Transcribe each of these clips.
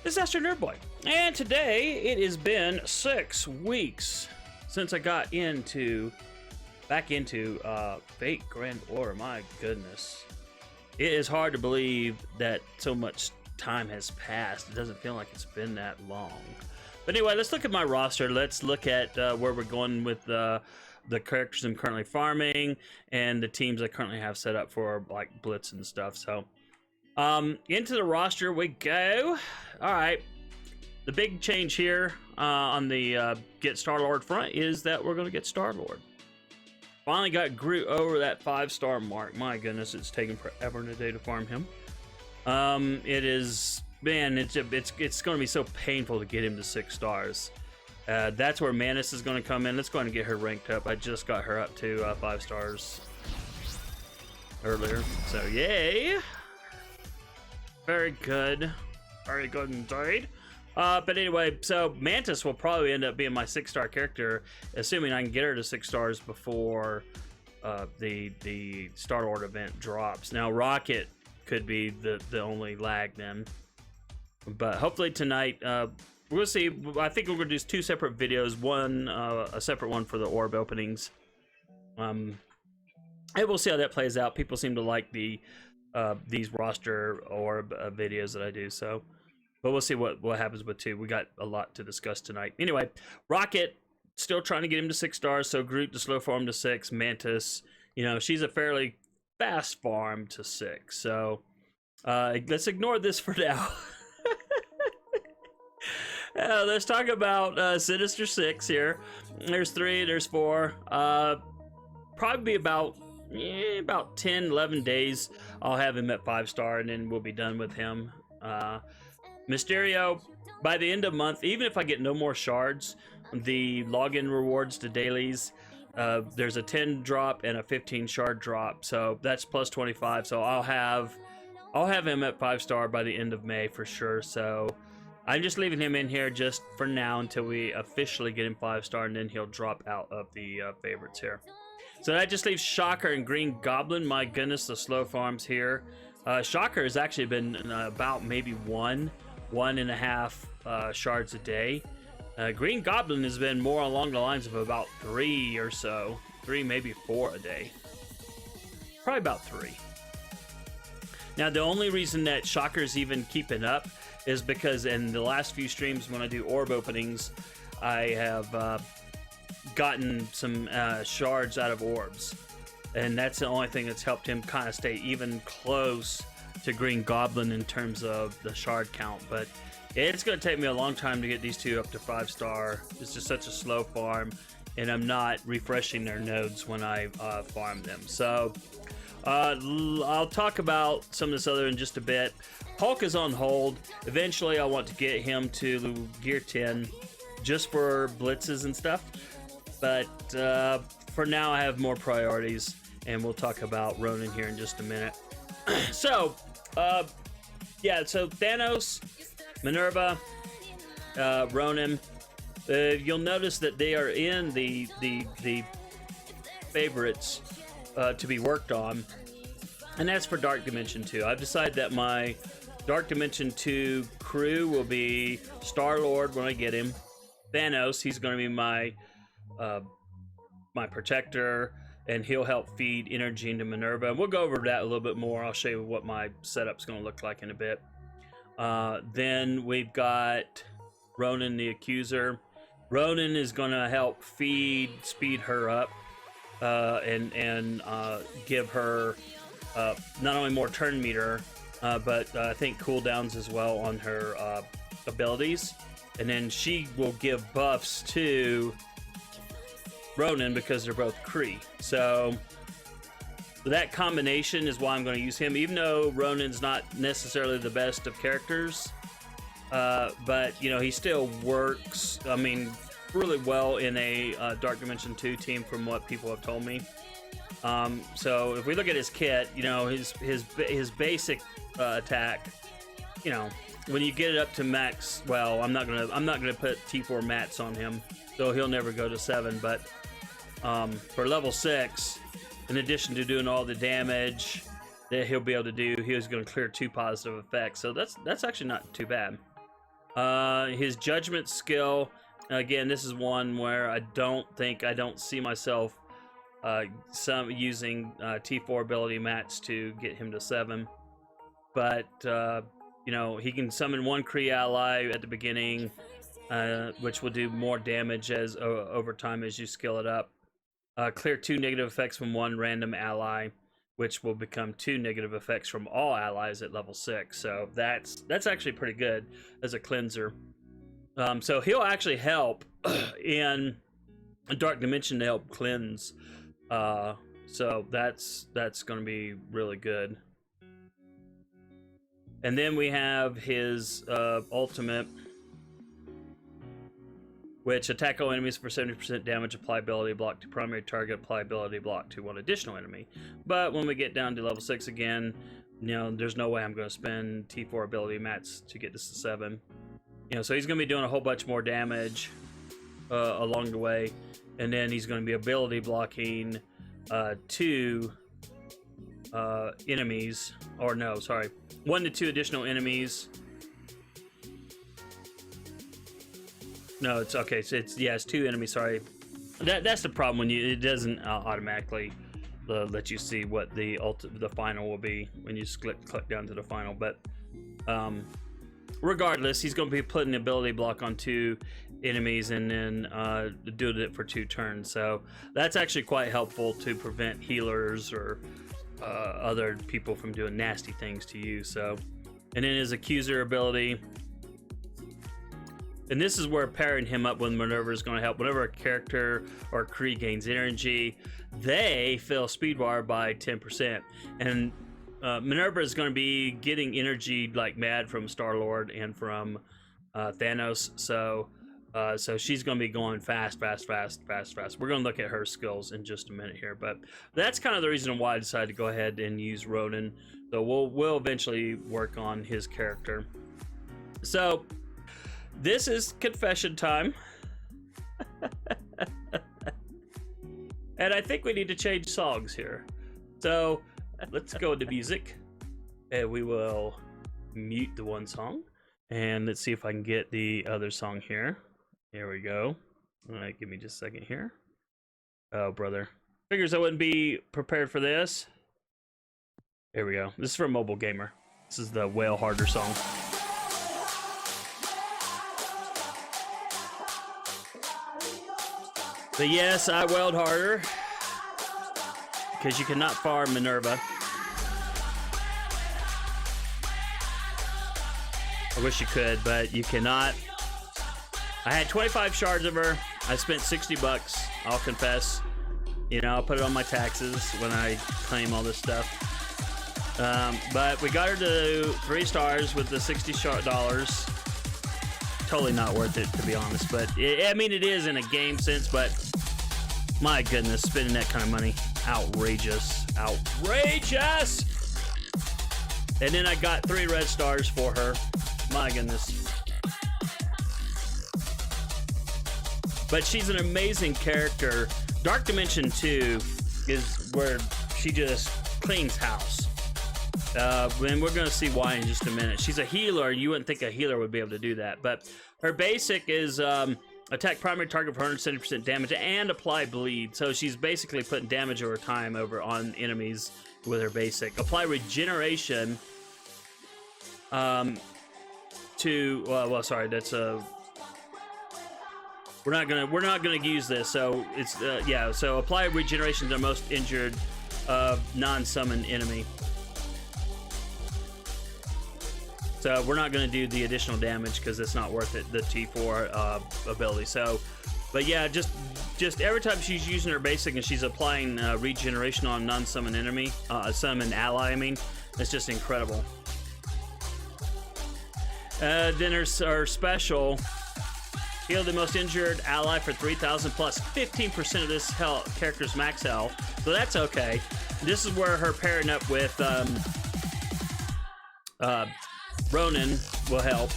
This is AstroNerdBoy, and today it has been 6 weeks since I got back into Fate Grand Order. My goodness, it is hard to believe that so much time has passed. It doesn't feel like it's been that long. But anyway, let's look at my roster. Let's look at where we're going with the characters I'm currently farming and the teams I currently have set up for like Blitz and stuff. So into the roster we go. All right, the big change here on the get Star-Lord front is that we're going to get Star-Lord. Finally got Groot over that 5-star mark. My goodness, it's taken forever and a day to farm him. It is, man, it's going to be so painful to get him to 6 stars. That's where Manus is going to come in. Let's go ahead and get her ranked up. I just got her up to 5 stars earlier, so yay. Very good. Very good indeed. But anyway, so Mantis will probably end up being my 6-star character, assuming I can get her to 6 stars before the Star-Lord event drops. Now, Rocket could be the only lag then. But hopefully tonight, we'll see. I think we're going to do 2 separate videos. One, a separate one for the orb openings. And we'll see how that plays out. People seem to like these roster orb videos that I do, so but we'll see what happens with 2. We got a lot to discuss tonight. Anyway, Rocket, still trying to get him to 6 stars, so Groot to slow farm to 6. Mantis, you know, she's a fairly fast farm to 6, so let's ignore this for now. Let's talk about Sinister 6 here. There's 3, there's 4. Probably about 10, 11 days I'll have him at 5-star, and then we'll be done with him. Mysterio, by the end of the month, even if I get no more shards, the login rewards to dailies, there's a 10 drop and a 15 shard drop, so that's plus 25. So I'll have him at 5-star by the end of May for sure. So I'm just leaving him in here just for now until we officially get him 5-star, and then he'll drop out of the favorites here. So that just leaves Shocker and Green Goblin. My goodness, the slow farms here. Shocker has actually been about maybe 1.5 shards a day. Green Goblin has been more along the lines of about 3 or so. 3, maybe 4 a day. Probably about 3. Now, the only reason that Shocker's even keeping up is because in the last few streams when I do orb openings, I have gotten some shards out of orbs, and that's the only thing that's helped him kind of stay even close to Green Goblin in terms of the shard count. But it's going to take me a long time to get these 2 up to 5-star. It's just such a slow farm, and I'm not refreshing their nodes when I farm them. So I'll talk about some of this other in just a bit. Hulk is on hold. Eventually I want to get him to gear 10 just for blitzes and stuff. But for now, I have more priorities, and we'll talk about Ronan here in just a minute. So, yeah, so Thanos, Minerva, Ronan, you'll notice that they are in the favorites to be worked on, and that's for Dark Dimension 2. I've decided that my Dark Dimension 2 crew will be Star-Lord when I get him. Thanos, he's going to be my protector, and he'll help feed energy into Minerva. And we'll go over that a little bit more. I'll show you what my setup's going to look like in a bit. Then we've got Ronan the Accuser. Ronan is going to help speed her up, and give her not only more turn meter, but I think cooldowns as well on her abilities. And then she will give buffs to Ronan because they're both Kree. So that combination is why I'm going to use him, even though Ronan's not necessarily the best of characters. But, you know, he still works, I mean, really well in a Dark Dimension 2 team from what people have told me. So if we look at his kit, you know, his basic attack, you know, when you get it up to max, well, I'm not gonna put T4 mats on him, so he'll never go to 7. But for level 6, in addition to doing all the damage that he'll be able to do, he was going to clear 2 positive effects. So that's actually not too bad. His judgment skill, again, this is one where I don't see myself using T4 ability mats to get him to 7. But you know, he can summon 1 Kree ally at the beginning, which will do more damage as over time as you skill it up. Clear 2 negative effects from 1 random ally, which will become 2 negative effects from all allies at level 6. So that's actually pretty good as a cleanser. So he'll actually help in a dark dimension to help cleanse. So that's going to be really good. And then we have his ultimate, which attack all enemies for 70% damage, apply ability block to primary target, apply ability block to 1 additional enemy. But when we get down to level 6 again, you know, there's no way I'm going to spend T4 ability mats to get this to 7. You know, so he's going to be doing a whole bunch more damage along the way, and then he's going to be ability blocking 2 enemies, or no, sorry, 1 to 2 additional enemies. No, it's okay. So it's 2 enemies. Sorry, that's the problem when it doesn't automatically let you see what the final will be when you click down to the final. But regardless, he's going to be putting the ability block on 2 enemies and then doing it for 2 turns. So that's actually quite helpful to prevent healers or other people from doing nasty things to you. So, and then his accuser ability. And this is where pairing him up with Minerva is going to help. Whenever a character or Kree gains energy, they fill speed bar by 10%. And Minerva is going to be getting energy like mad from Star-Lord and from Thanos. So she's going to be going fast. We're going to look at her skills in just a minute here. But that's kind of the reason why I decided to go ahead and use Ronan. So we'll eventually work on his character. So this is confession time. And I think we need to change songs here. So let's go into music. And we will mute the one song. And let's see if I can get the other song here. Here we go. All right, give me just a second here. Oh, brother. Figures I wouldn't be prepared for this. Here we go. This is for Mobile Gamer. This is the Wail Harder song. But yes, I wailed harder because you cannot farm Minerva. I wish you could, but you cannot. I had 25 shards of her. I spent $60. I'll confess. You know, I'll put it on my taxes when I claim all this stuff. But we got her to 3 stars with the $60. Totally not worth it, to be honest. But I mean, it is in a game sense. But my goodness, spending that kind of money, outrageous. And then I got 3 red stars for her. My goodness. But she's an amazing character. Dark Dimension 2 is where she just cleans house. And we're going to see why in just a minute. She's a healer. You wouldn't think a healer would be able to do that. But her basic is attack primary target for 170% damage and apply bleed. So she's basically putting damage over time on enemies with her basic. Apply regeneration well, sorry, that's we're not gonna use this. So it's yeah. So apply regeneration to the most injured non-summon enemy. So we're not going to do the additional damage because it's not worth it, the T4 ability. So, but yeah, just every time she's using her basic and she's applying regeneration on non-summon enemy, summon ally, I mean, it's just incredible. Then there's our special, heal the most injured ally for 3,000 plus 15% of this character's max health. So that's okay. This is where her pairing up with Ronan will help.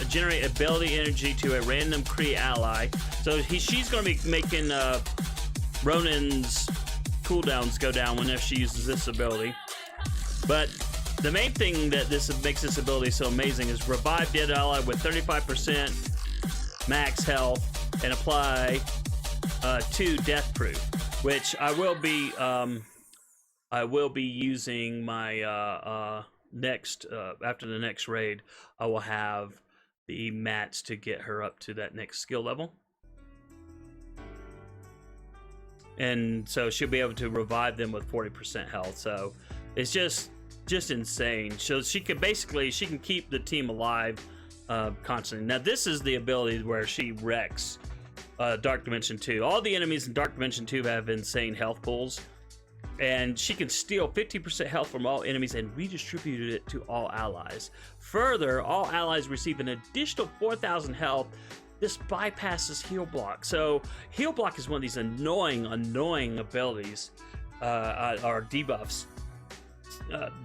Generate ability energy to a random Kree ally. So she's going to be making Ronan's cooldowns go down whenever she uses this ability. But the main thing that makes this ability so amazing is revive dead ally with 35% max health and apply 2 death proof, which I will be using my next after the next raid. I will have the mats to get her up to that next skill level, and so she'll be able to revive them with 40% health. So it's just insane. So she can keep the team alive constantly. Now this is the ability where she wrecks Dark Dimension 2. All the enemies in Dark Dimension 2 have insane health pools, and she can steal 50% health from all enemies and redistribute it to all allies. Further, all allies receive an additional 4,000 health. This bypasses heal block. So heal block is one of these annoying abilities or debuffs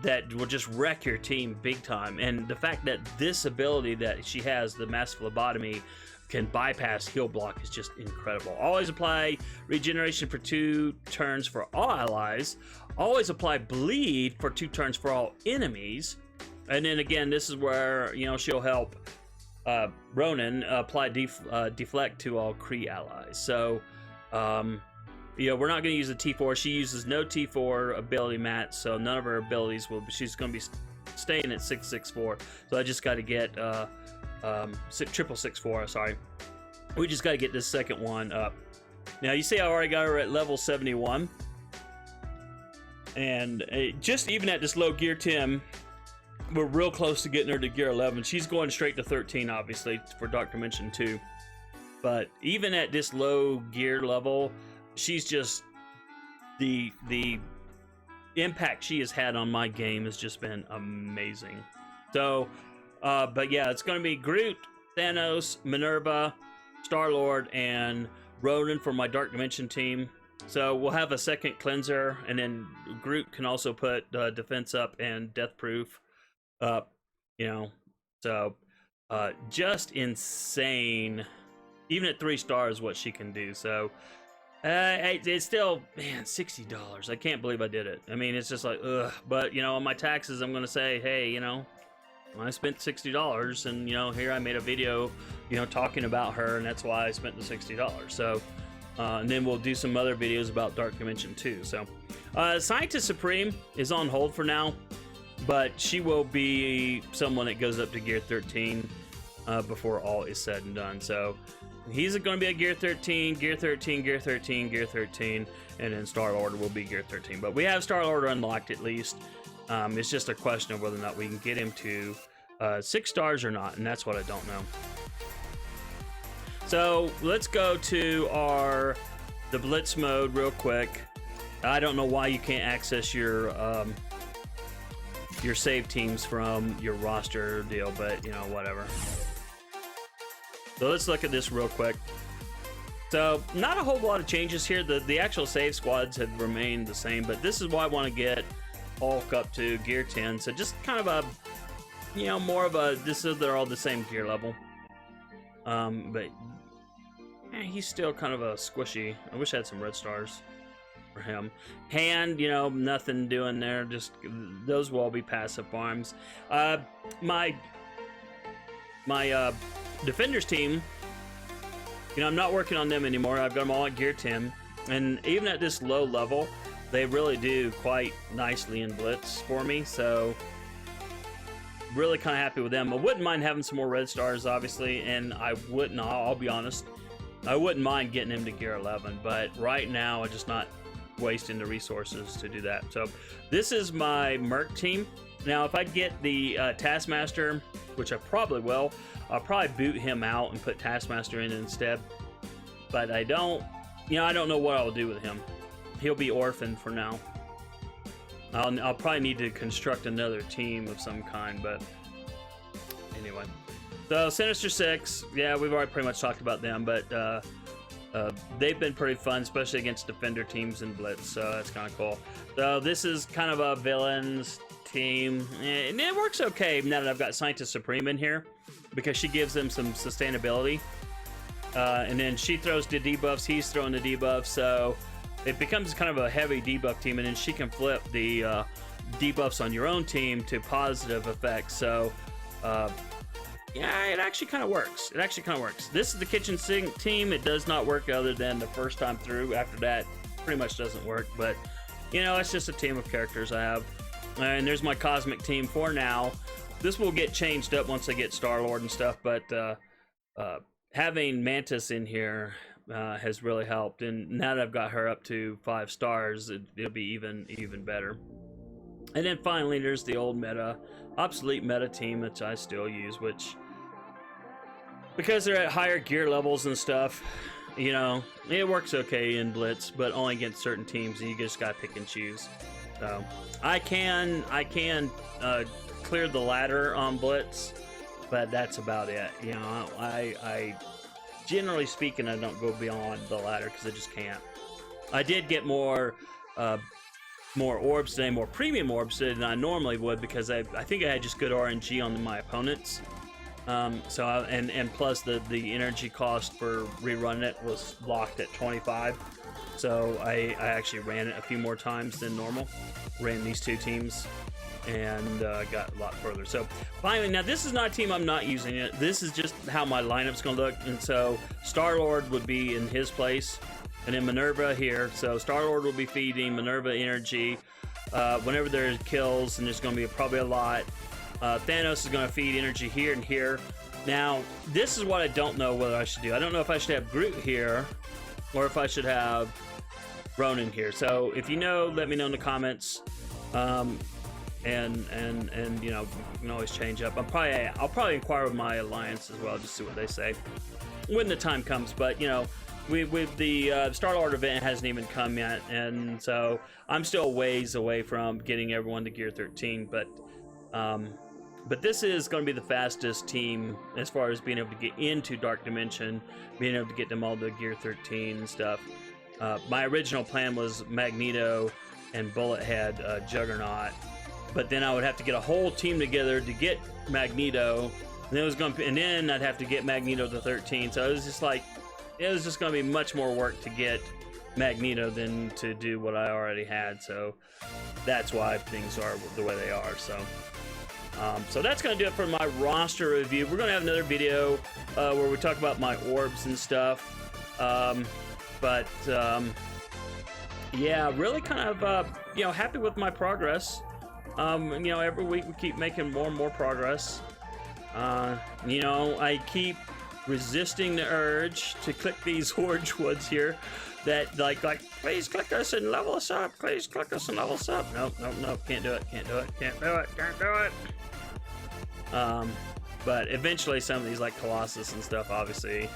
that will just wreck your team big time. And the fact that this ability that she has, the massive lobotomy, can bypass heal block is just incredible. Always apply regeneration for 2 turns for all allies. Always apply bleed for 2 turns for all enemies. And then again, this is where, you know, she'll help Ronan apply deflect to all Kree allies. So you know, we're not going to use the T4. She uses no T4 ability mat, so none of her abilities will. She's going to be staying at 664. So I just got to get 664. Sorry, we just got to get this second one up. Now you see, I already got her at level 71, and just even at this low gear 10, we're real close to getting her to gear 11. She's going straight to 13, obviously, for Dark Dimension 2. But even at this low gear level, she's just the impact she has had on my game has just been amazing. So but yeah, it's going to be Groot, Thanos, Minerva, Star-Lord, and Ronan for my Dark Dimension team. So we'll have a second cleanser, and then Groot can also put defense up and death proof up, you know. So just insane. Even at 3 stars what she can do. So it's still, man, $60. I can't believe I did it. I mean, it's just like, ugh. But, you know, on my taxes, I'm going to say, hey, you know, I spent $60, and, you know, here I made a video, you know, talking about her, and that's why I spent the $60. So, and then we'll do some other videos about Dark Dimension 2. So, Scientist Supreme is on hold for now, but she will be someone that goes up to gear 13 before all is said and done. So, he's going to be at gear 13, gear 13, gear 13, gear 13, and then Star-Lord will be gear 13. But we have Star-Lord unlocked at least. It's just a question of whether or not we can get him to 6 stars or not, and that's what I don't know. So let's go to the Blitz mode real quick. I don't know why you can't access your save teams from your roster deal, but you know, whatever. So let's look at this real quick. So not a whole lot of changes here. The actual save squads have remained the same, but this is why I want to get Hulk up to gear 10. So just kind of a, you know, more of a, they're all the same gear level. But he's still kind of a squishy. I wish I had some red stars for him. Hand, you know, nothing doing there. Just those will all be passive farms. My Defenders team, you know, I'm not working on them anymore. I've got them all at gear 10, and even at this low level, they really do quite nicely in Blitz for me. So really kind of happy with them. I wouldn't mind having some more red stars, obviously, and I'll be honest, I wouldn't mind getting him to gear 11, but right now I'm just not wasting the resources to do that. So this is my Merc team. Now if I get the Taskmaster, which I probably will, I'll probably boot him out and put Taskmaster in instead. But I don't know what I'll do with him. He'll be orphaned for now. I'll probably need to construct another team of some kind, but anyway. So Sinister Six, yeah, we've already pretty much talked about them, but they've been pretty fun, especially against Defender teams in Blitz, so that's kind of cool. So this is kind of a villains team, and it works okay now that I've got Scientist Supreme in here, because she gives them some sustainability. And then she throws the debuffs, he's throwing the debuffs, so it becomes kind of a heavy debuff team, and then she can flip the debuffs on your own team to positive effects. So yeah, it actually kind of works. It actually kind of works. This is the kitchen sink team. It does not work other than the first time through. After that, pretty much doesn't work. But you know, it's just a team of characters I have. And there's my cosmic team for now. This will get changed up once I get Star-Lord and stuff, but having Mantis in here has really helped. And now that I've got her up to 5 stars, it'll be even better. And then finally, there's the old meta, obsolete meta team, which I still use, which, because they're at higher gear levels and stuff, you know, it works okay in Blitz, but only against certain teams, and you just gotta pick and choose. So I can clear the ladder on Blitz, but that's about it. You know, I generally speaking, I don't go beyond the ladder because I just can't. I did get more orbs today, more premium orbs today than I normally would, because I think I had just good RNG on my opponents. And plus the energy cost for rerunning it was locked at 25. So I actually ran it a few more times than normal. Ran these 2 teams and got a lot further. So finally, now this is not a team I'm not using it. This is just how my lineup's gonna look. And so Star-Lord would be in his place, and then Minn-Erva here. So Star-Lord will be feeding Minn-Erva energy whenever there's kills, and there's gonna be probably a lot. Thanos is gonna feed energy here and here. Now, this is what I don't know whether I should do. I don't know if I should have Groot here or if I should have Ronan here. So if you know, let me know in the comments. And you know, you can always change up. I'll probably inquire with my alliance as well, just see what they say when the time comes. But you know, with the Star-Lord event hasn't even come yet, and so I'm still ways away from getting everyone to Gear 13. But this is going to be the fastest team as far as being able to get into Dark Dimension, being able to get them all to Gear 13 and stuff. My original plan was Magneto and Bullethead Juggernaut, but then I would have to get a whole team together to get Magneto, and then I'd have to get Magneto to 13. So it was just like, it was just going to be much more work to get Magneto than to do what I already had. So that's why things are the way they are. So that's going to do it for my roster review. We're going to have another video where we talk about my orbs and stuff. Yeah, really kind of, you know, happy with my progress. You know, every week we keep making more and more progress. You know, I keep resisting the urge to click these orange ones here that like please click us and level us up, please click us and level us up. Nope, can't do it. But eventually some of these like Colossus and stuff, obviously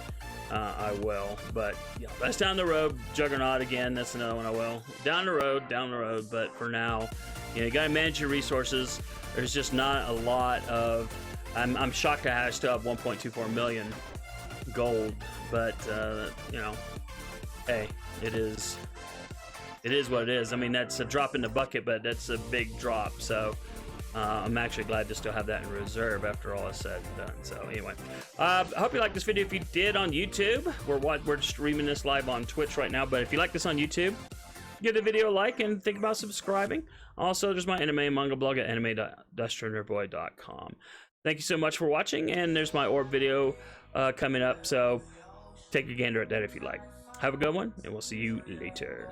I will, but yeah, that's down the road. Juggernaut again, that's another one I will. Down the road, but for now, you know, you gotta manage your resources. There's just not a lot of, I'm shocked I still have 1.24 million gold, but you know, hey, it is what it is. I mean, that's a drop in the bucket, but that's a big drop, so I'm actually glad to still have that in reserve after all is said and done. So anyway, I hope you liked this video. If you did on YouTube, we're streaming this live on Twitch right now, but if you like this on YouTube, give the video a like and think about subscribing. Also, there's my anime and manga blog at anime.AstroNerdBoy.com. Thank you so much for watching, and there's my orb video coming up, so take a gander at that if you like. Have a good one, and we'll see you later.